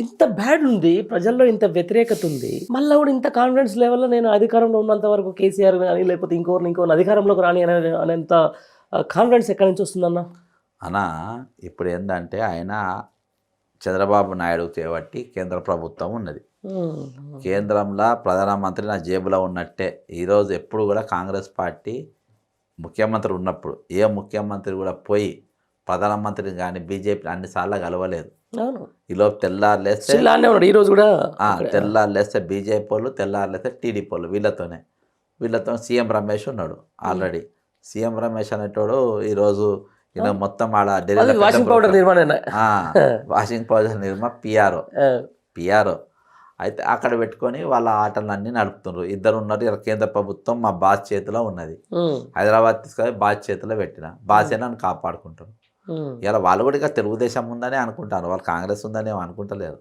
ఇంత బ్యాడ్ ఉంది. ప్రజల్లో ఇంత వ్యతిరేకత ఉంది. మళ్ళా కూడా ఇంత కాన్ఫిడెన్స్ లెవెల్‌లో నేను అధికారంలో ఉన్నంత వరకు కేసీఆర్ గాని, లేకపోతే ఇంకోరిని అధికారంలోకి రాని అనేంత కాన్ఫిడెన్స్ ఎక్కడి నుంచి వస్తుందన్న? అనా ఇప్పుడు ఏందంటే ఆయన చంద్రబాబు నాయుడు చేపట్టి కేంద్ర ప్రభుత్వం ఉన్నది. హ్మ్. కేంద్రంలో ప్రధానమంత్రి నా జేబులో ఉన్నట్టే. ఈరోజు ఎప్పుడు కూడా కాంగ్రెస్ పార్టీ ముఖ్యమంత్రి ఉన్నప్పుడు ఏ ముఖ్యమంత్రి కూడా పోయి ప్రధానమంత్రిని కానీ బీజేపీ అన్నిసార్లు కలవలేదు. అవును. ఈలోపు తెల్లారు లేస్తే స్టిల్ ఆడనే ఉన్నాడు. ఈ రోజు కూడా అక్కడే. తెల్లారు లేస్తే బీజేపీ వాళ్ళు, తెల్లారు లేస్తే టీడీపీ వాళ్ళు, వీళ్ళతో సీఎం రమేష్ ఉన్నాడు ఆల్రెడీ. సీఎం రమేష్ అనేటోడు ఈరోజు ఈయన మొత్తం ఆడ అది వాషింగ్ పౌడర్ నిర్మాణం. వాషింగ్ పౌడర్ నిర్మా పిఆర్ఓ అయితే అక్కడ పెట్టుకొని వాళ్ళ ఆటలన్నీ నడుపుతున్నారు. ఇద్దరు ఉన్నారు. ఇలా కేంద్ర ప్రభుత్వం మా బాస్ చేతిలో ఉన్నది. హైదరాబాద్ తీసుకొని బాస్ చేతిలో పెట్టిన బాసే నన్ను కాపాడుకుంటారు. ఇలా వాళ్ళు కూడా ఇక తెలుగుదేశం ఉందని అనుకుంటారు, వాళ్ళు కాంగ్రెస్ ఉందని ఏమో అనుకుంటలేరు.